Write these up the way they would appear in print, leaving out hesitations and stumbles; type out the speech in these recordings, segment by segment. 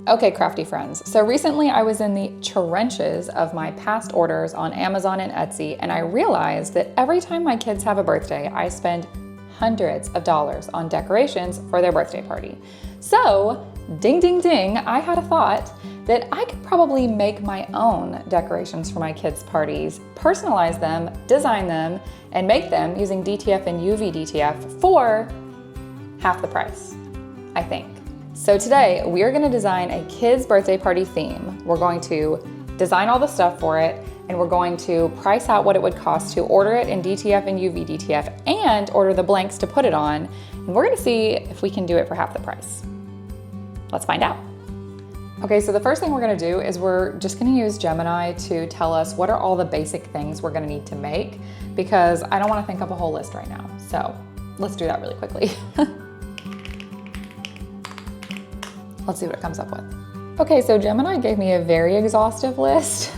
Okay, crafty friends. So recently I was in the trenches of my past orders on Amazon and Etsy, and I realized that every time my kids have a birthday, I spend hundreds of dollars on decorations for their birthday party. So, ding, ding, ding, I had a thought that I could probably make my own decorations for my kids' parties, personalize them, design them, and make them using DTF and UV DTF for half the price, I think. So today we are going to design a kids' birthday party theme. We're going to design all the stuff for it, and we're going to price out what it would cost to order it in DTF and UV DTF and order the blanks to put it on. And we're going to see if we can do it for half the price. Let's find out. Okay, so the first thing we're going to do is we're just going to use Gemini to tell us what are all the basic things we're going to need to make, because I don't want to think up a whole list right now. So let's do that really quickly. Let's see what it comes up with. Okay, so Gemini gave me a very exhaustive list,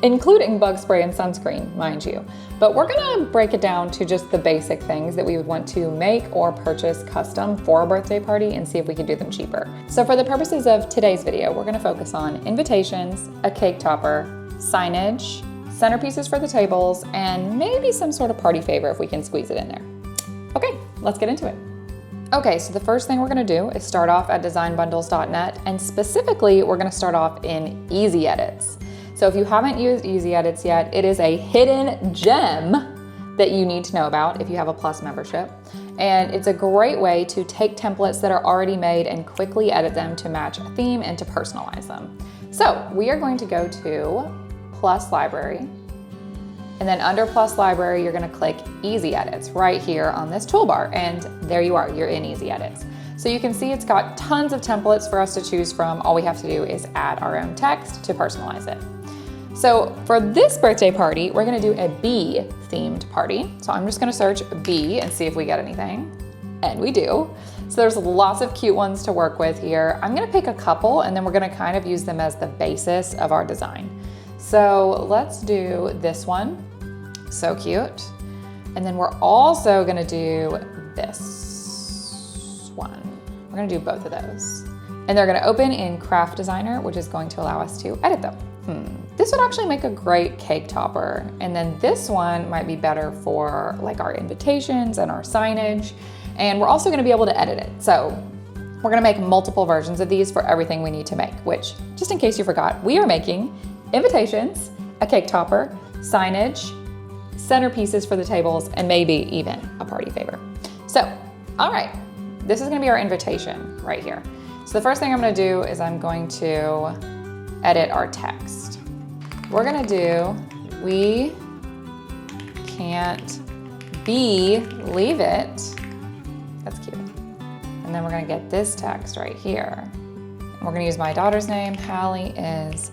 including bug spray and sunscreen, mind you. But we're gonna break it down to just the basic things that we would want to make or purchase custom for a birthday party and see if we can do them cheaper. So for the purposes of today's video, we're gonna focus on invitations, a cake topper, signage, centerpieces for the tables, and maybe some sort of party favor if we can squeeze it in there. Okay, let's get into it. Okay, so the first thing we're gonna do is start off at designbundles.net, and specifically, we're gonna start off in Easy Edits. So if you haven't used Easy Edits yet, it is a hidden gem that you need to know about if you have a Plus membership. And it's a great way to take templates that are already made and quickly edit them to match a theme and to personalize them. So we are going to go to Plus Library, and then under Plus Library, you're gonna click Easy Edits right here on this toolbar, and there you are, you're in Easy Edits. So you can see it's got tons of templates for us to choose from. All we have to do is add our own text to personalize it. So for this birthday party, we're gonna do a bee themed party. So I'm just gonna search bee and see if we get anything, and we do. So there's lots of cute ones to work with here. I'm gonna pick a couple, and then we're gonna kind of use them as the basis of our design. So let's do this one, so cute. And then we're also gonna do this one. We're gonna do both of those. And they're gonna open in Craft Designer, which is going to allow us to edit them. This would actually make a great cake topper. And then this one might be better for like our invitations and our signage. And we're also gonna be able to edit it. So we're gonna make multiple versions of these for everything we need to make, which, just in case you forgot, we are making invitations, a cake topper, signage, centerpieces for the tables, and maybe even a party favor. So, all right, this is gonna be our invitation right here. So the first thing I'm gonna do is I'm going to edit our text. We're gonna do, we can't believe it. That's cute. And then we're gonna get this text right here. And we're gonna use my daughter's name. Hallie is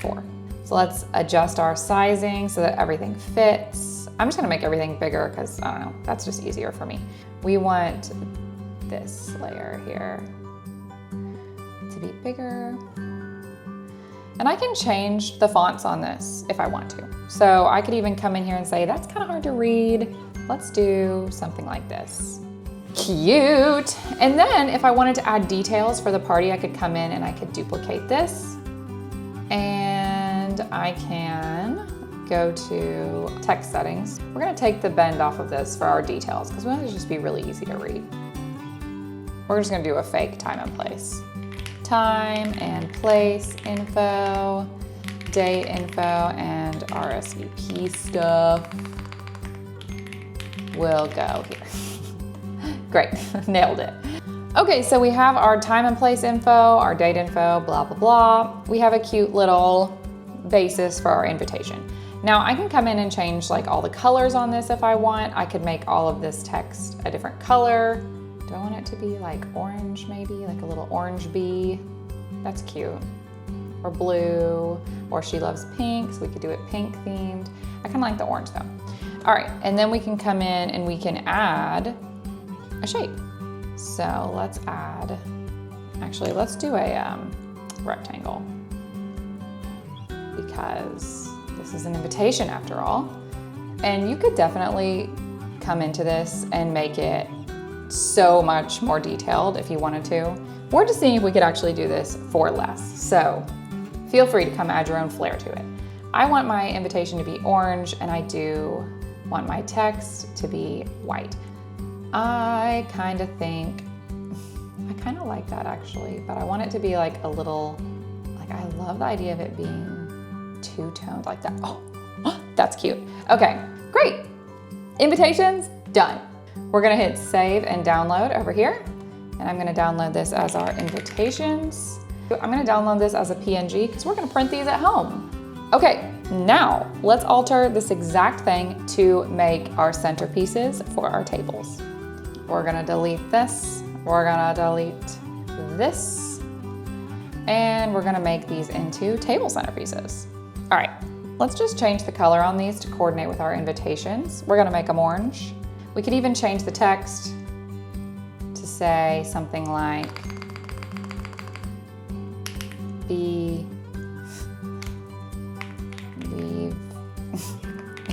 4. So let's adjust our sizing so that everything fits. I'm just gonna make everything bigger because, I don't know, that's just easier for me. We want this layer here to be bigger. And I can change the fonts on this if I want to. So I could even come in here and say, that's kind of hard to read. Let's do something like this. Cute. And then if I wanted to add details for the party, I could come in and I could duplicate this. And I can go to text settings. We're gonna take the bend off of this for our details because we want it to just be really easy to read. We're just gonna do a fake time and place. Time and place info, date info, and RSVP stuff will go here. Great, nailed it. Okay, so we have our time and place info, our date info, blah, blah, blah. We have a cute little basis for our invitation. Now I can come in and change like all the colors on this if I want. I could make all of this text a different color. Do I want it to be like orange maybe, like a little orange bee? That's cute. Or blue, or she loves pink, so we could do it pink themed. I kind of like the orange though. All right, and then we can come in and we can add a shape. So let's add, actually let's do a rectangle because this is an invitation after all. And you could definitely come into this and make it so much more detailed if you wanted to. We're just seeing if we could actually do this for less. So feel free to come add your own flair to it. I want my invitation to be orange, and I do want my text to be white. I kind of like that actually, but I want it to be like a little, like I love the idea of it being two-toned like that. Oh, that's cute. Okay, great. Invitations, done. We're gonna hit save and download over here. And I'm gonna download this as our invitations. I'm gonna download this as a PNG because we're gonna print these at home. Okay, now let's alter this exact thing to make our centerpieces for our tables. We're gonna delete this. We're gonna delete this. And we're gonna make these into table centerpieces. All right, let's just change the color on these to coordinate with our invitations. We're gonna make them orange. We could even change the text to say something like, believe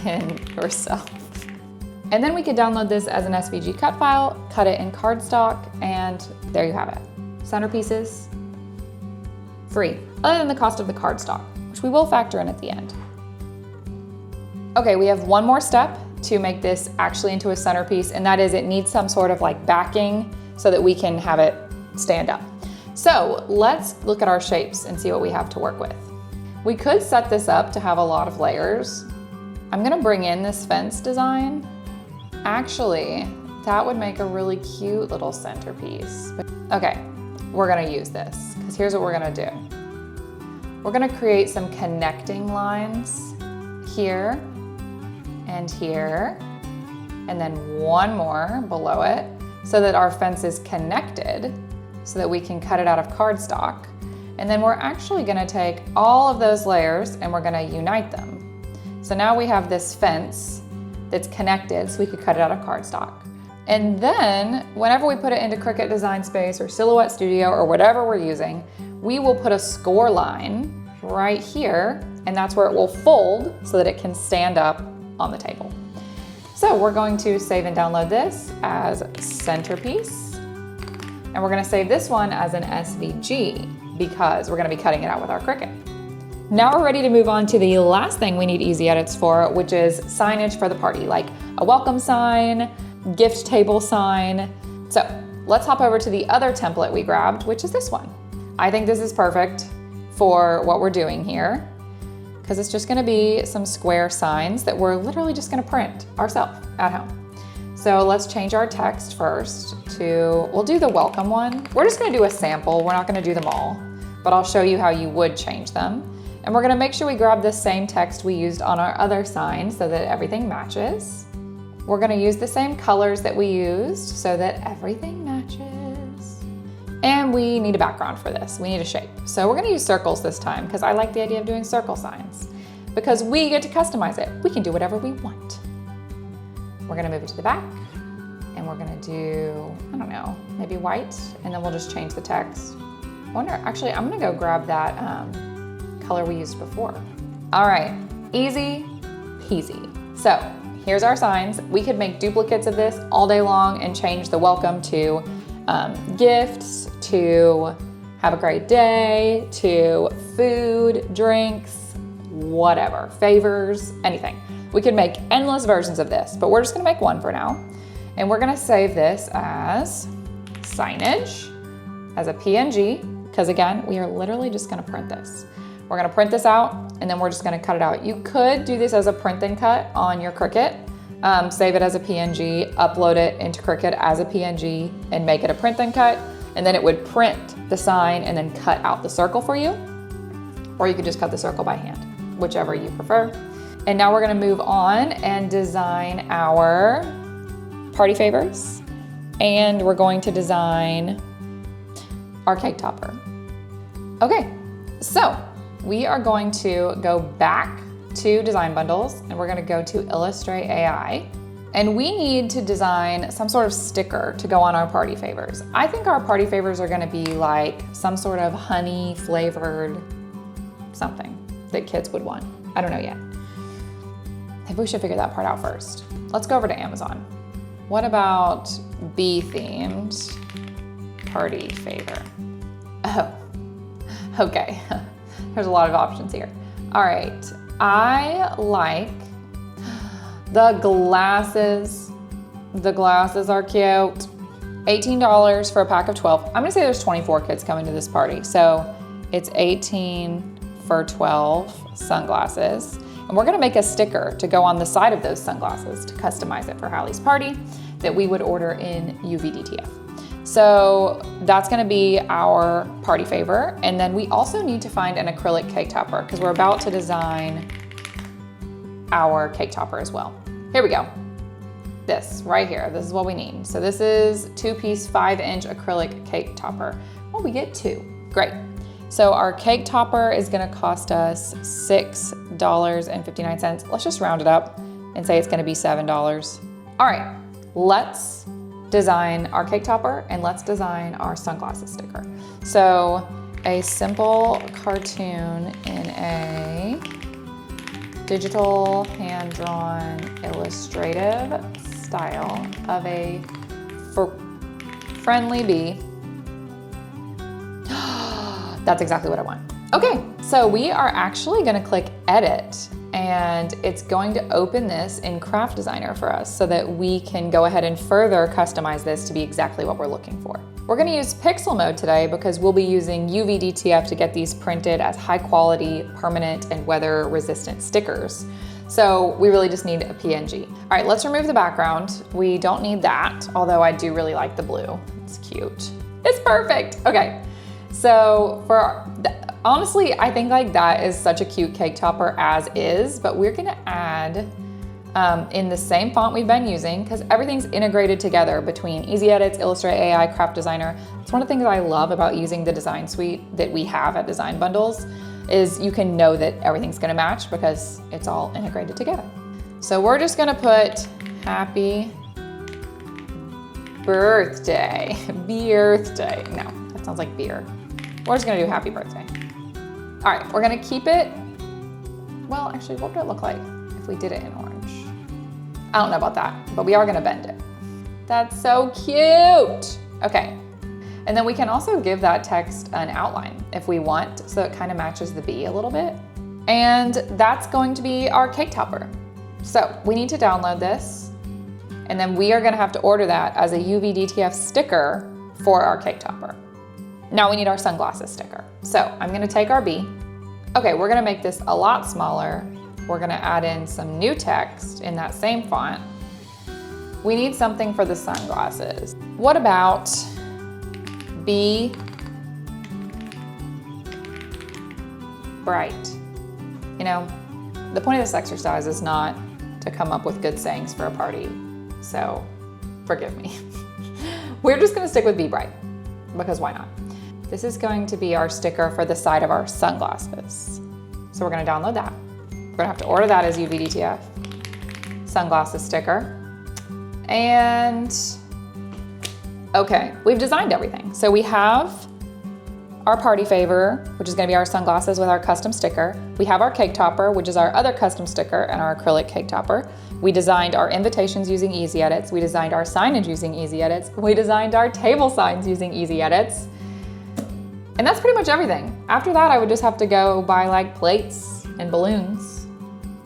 in yourself. And then we could download this as an SVG cut file, cut it in cardstock, and there you have it. Centerpieces, free, other than the cost of the cardstock, which we will factor in at the end. Okay, we have one more step to make this actually into a centerpiece, and that is it needs some sort of like backing so that we can have it stand up. So let's look at our shapes and see what we have to work with. We could set this up to have a lot of layers. I'm gonna bring in this fence design. Actually, that would make a really cute little centerpiece. Okay, we're gonna use this because here's what we're gonna do. We're gonna create some connecting lines here and here, and then one more below it so that our fence is connected so that we can cut it out of cardstock. And then we're actually gonna take all of those layers and we're gonna unite them. So now we have this fence that's connected so we could cut it out of cardstock. And then whenever we put it into Cricut Design Space or Silhouette Studio or whatever we're using, we will put a score line right here, and that's where it will fold so that it can stand up on the table. So we're going to save and download this as centerpiece. And we're gonna save this one as an SVG because we're gonna be cutting it out with our Cricut. Now we're ready to move on to the last thing we need easy edits for, which is signage for the party, like a welcome sign, gift table sign. So let's hop over to the other template we grabbed, which is this one. I think this is perfect for what we're doing here because it's just gonna be some square signs that we're literally just gonna print ourselves at home. So let's change our text first to, we'll do the welcome one. We're just gonna do a sample. We're not gonna do them all, but I'll show you how you would change them. And we're gonna make sure we grab the same text we used on our other sign so that everything matches. We're gonna use the same colors that we used so that everything matches. And we need a background for this. We need a shape. So we're gonna use circles this time because I like the idea of doing circle signs because we get to customize it. We can do whatever we want. We're gonna move it to the back and we're gonna do, I don't know, maybe white, and then we'll just change the text. I wonder, actually, I'm gonna go grab that color we used before. All right, easy peasy. So here's our signs. We could make duplicates of this all day long and change the welcome to gifts, to have a great day, to food, drinks, whatever, favors, anything. We could make endless versions of this, but we're just gonna make one for now. And we're gonna save this as signage, as a PNG, because again, we are literally just gonna print this. We're gonna print this out and then we're just gonna cut it out. You could do this as a print and cut on your Cricut, save it as a PNG, upload it into Cricut as a PNG and make it a print and cut, and then it would print the sign and then cut out the circle for you. Or you could just cut the circle by hand, whichever you prefer. And now we're gonna move on and design our party favors. And we're going to design our cake topper. Okay, so we are going to go back to design bundles and we're gonna go to Illustrate AI. And we need to design some sort of sticker to go on our party favors. I think our party favors are gonna be like some sort of honey flavored something that kids would want. I don't know yet. Maybe we should figure that part out first. Let's go over to Amazon. What about bee themed party favor. Oh, okay. There's a lot of options here. All right, I like the glasses. The glasses are cute. $18 for a pack of 12. I'm gonna say there's 24 kids coming to this party. So it's 18 for 12 sunglasses. And we're gonna make a sticker to go on the side of those sunglasses to customize it for Hallie's party that we would order in UV DTF. So that's gonna be our party favor. And then we also need to find an acrylic cake topper because we're about to design our cake topper as well. Here we go. This right here, this is what we need. So this is 2-piece 5-inch acrylic cake topper. Oh, we get 2, great. So our cake topper is gonna cost us $6.59. Let's just round it up and say it's gonna be $7. All right, let's design our cake topper and let's design our sunglasses sticker. So a simple cartoon in a digital hand-drawn illustrative style of a friendly bee. That's exactly what I want. Okay, so we are actually gonna click edit and it's going to open this in Craft Designer for us so that we can go ahead and further customize this to be exactly what we're looking for. We're gonna use pixel mode today because we'll be using UV DTF to get these printed as high quality, permanent, and weather resistant stickers. So we really just need a PNG. All right, let's remove the background. We don't need that, although I do really like the blue. It's cute. It's perfect. Okay, so honestly, I think like that is such a cute cake topper as is, but we're gonna add in the same font we've been using because everything's integrated together between Easy Edits, Illustrator AI, Craft Designer. It's one of the things I love about using the design suite that we have at Design Bundles is you can know that everything's gonna match because it's all integrated together. So we're just gonna put happy birthday, birthday. No, that sounds like beer. We're just gonna do happy birthday. All right, we're gonna keep it, well, actually, what would it look like if we did it in orange? I don't know about that, but we are gonna bend it. That's so cute. Okay, and then we can also give that text an outline if we want, so it kind of matches the bee a little bit. And that's going to be our cake topper. So we need to download this, and then we are gonna have to order that as a UV DTF sticker for our cake topper. Now we need our sunglasses sticker. So I'm gonna take our bee. Okay, we're gonna make this a lot smaller. We're gonna add in some new text in that same font. We need something for the sunglasses. What about be bright? You know, the point of this exercise is not to come up with good sayings for a party, so forgive me. We're just gonna stick with be bright, because why not? This is going to be our sticker for the side of our sunglasses. So we're gonna download that. We're gonna have to order that as UV DTF, sunglasses sticker. And okay, we've designed everything. So we have our party favor, which is gonna be our sunglasses with our custom sticker. We have our cake topper, which is our other custom sticker and our acrylic cake topper. We designed our invitations using Easy Edits. We designed our signage using Easy Edits. We designed our table signs using Easy Edits. And that's pretty much everything. After that, I would just have to go buy like plates and balloons.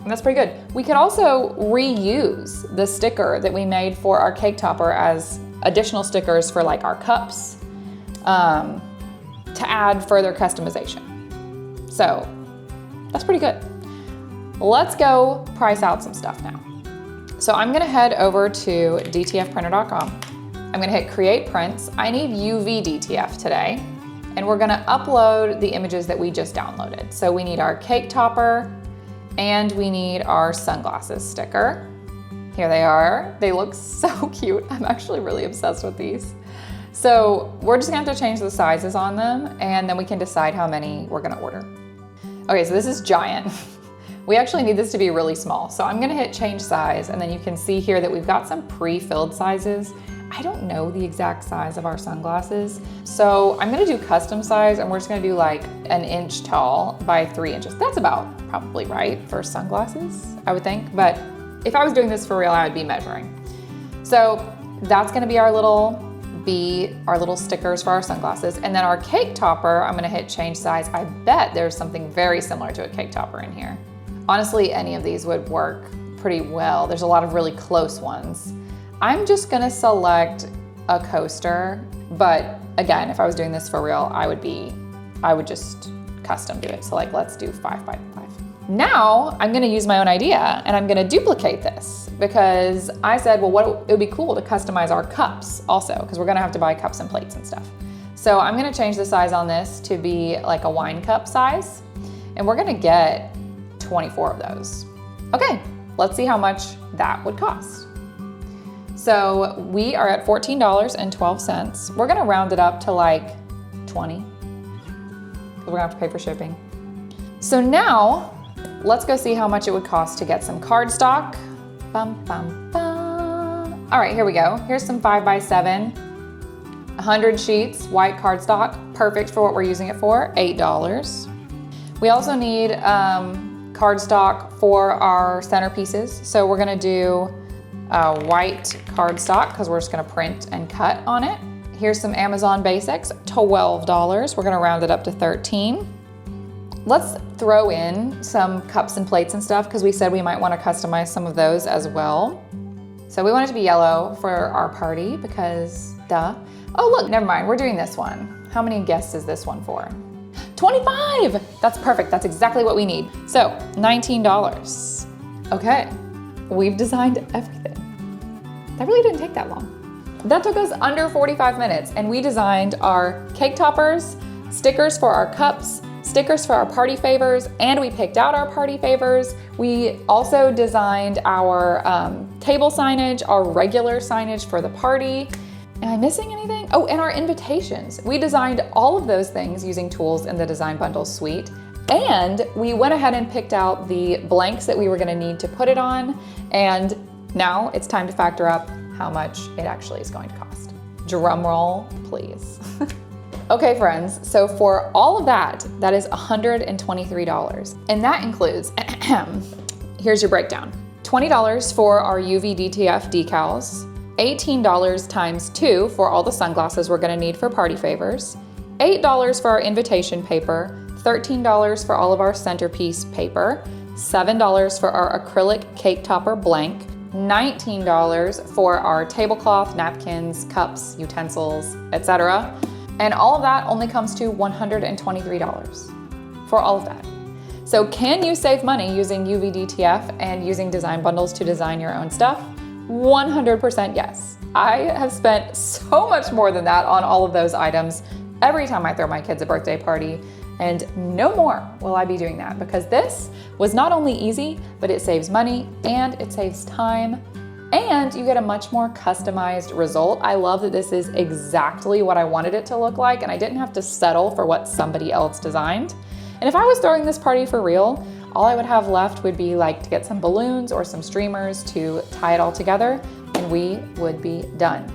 And that's pretty good. We could also reuse the sticker that we made for our cake topper as additional stickers for like our cups to add further customization. So that's pretty good. Let's go price out some stuff now. So I'm gonna head over to dtfprinter.com. I'm gonna hit create prints. I need UV DTF today. And we're gonna upload the images that we just downloaded. So we need our cake topper and we need our sunglasses sticker. Here they are. They look so cute. I'm actually really obsessed with these. So we're just gonna have to change the sizes on them and then we can decide how many we're gonna order. Okay, so this is giant. We actually need this to be really small. So I'm gonna hit change size and then you can see here that we've got some pre-filled sizes. I don't know the exact size of our sunglasses. So I'm gonna do custom size and we're just gonna do like 1 inch tall by 3 inches. That's about probably right for sunglasses, I would think. But if I was doing this for real, I would be measuring. So that's gonna be our little be our little stickers for our sunglasses. And then our cake topper, I'm gonna hit change size. I bet there's something very similar to a cake topper in here. Honestly, any of these would work pretty well. There's a lot of really close ones. I'm just gonna select a coaster, but again, if I was doing this for real, I would just custom do it. So like, let's do 5 by 5. Now I'm gonna use my own idea and I'm gonna duplicate this because I said, well, it would be cool to customize our cups also, because we're gonna have to buy cups and plates and stuff. So I'm gonna change the size on this to be like a wine cup size, and we're gonna get 24 of those. Okay, let's see how much that would cost. So we are at $14.12. We're gonna round it up to like 20, because we're gonna have to pay for shipping. So now, let's go see how much it would cost to get some cardstock. Bum, bum, bum. All right, here we go. Here's some 5 by 7, 100 sheets, white cardstock, perfect for what we're using it for, $8. We also need cardstock for our centerpieces. So we're gonna do white cardstock because we're just gonna print and cut on it. Here's some Amazon basics, $12. We're gonna round it up to 13. Let's throw in some cups and plates and stuff because we said we might want to customize some of those as well. So we want it to be yellow for our party because duh. Oh look, never mind, we're doing this one. How many guests is this one for? 25! That's perfect, that's exactly what we need. So, $19. Okay, we've designed everything. That really didn't take that long. That took us under 45 minutes and we designed our cake toppers, stickers for our cups, stickers for our party favors, and we picked out our party favors. We also designed our table signage, our regular signage for the party. Am I missing anything? Oh, and our invitations. We designed all of those things using tools in the Design Bundles suite. And we went ahead and picked out the blanks that we were gonna need to put it on. And now it's time to factor up how much it actually is going to cost. Drum roll, please. Okay, friends, so for all of that, that is $123. And that includes, here's your breakdown. $20 for our UV DTF decals, $18 times 2 for all the sunglasses we're gonna need for party favors, $8 for our invitation paper, $13 for all of our centerpiece paper, $7 for our acrylic cake topper blank, $19 for our tablecloth, napkins, cups, utensils, etc. And all of that only comes to $123 for all of that. So can you save money using UV DTF and using Design Bundles to design your own stuff? 100% yes. I have spent so much more than that on all of those items every time I throw my kids a birthday party, and no more will I be doing that because this was not only easy, but it saves money and it saves time and you get a much more customized result. I love that this is exactly what I wanted it to look like and I didn't have to settle for what somebody else designed. And if I was throwing this party for real, all I would have left would be like to get some balloons or some streamers to tie it all together and we would be done.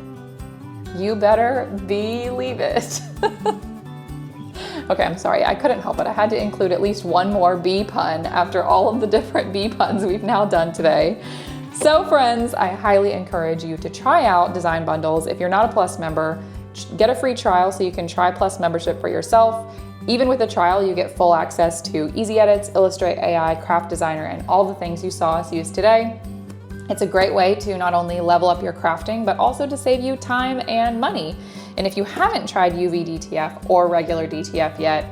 You better believe it. Okay, I'm sorry, I couldn't help it. I had to include at least one more bee pun after all of the different bee puns we've now done today. So friends, I highly encourage you to try out Design Bundles. If you're not a Plus member, get a free trial so you can try Plus membership for yourself. Even with a trial, you get full access to Easy Edits, Illustrate AI, Craft Designer, and all the things you saw us use today. It's a great way to not only level up your crafting, but also to save you time and money. And if you haven't tried UV DTF or regular DTF yet,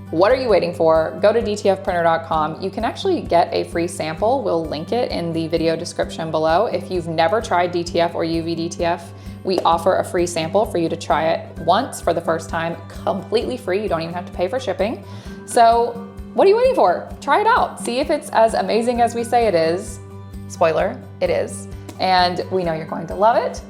what are you waiting for? Go to dtfprinter.com. You can actually get a free sample. We'll link it in the video description below. If you've never tried DTF or UV DTF, we offer a free sample for you to try it once for the first time, completely free. You don't even have to pay for shipping. So what are you waiting for? Try it out. See if it's as amazing as we say it is. Spoiler, it is. And we know you're going to love it.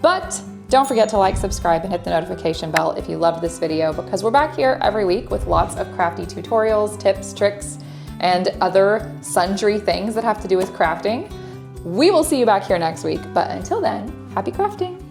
But don't forget to like, subscribe, and hit the notification bell if you loved this video because we're back here every week with lots of crafty tutorials, tips, tricks, and other sundry things that have to do with crafting. We will see you back here next week, but until then, happy crafting.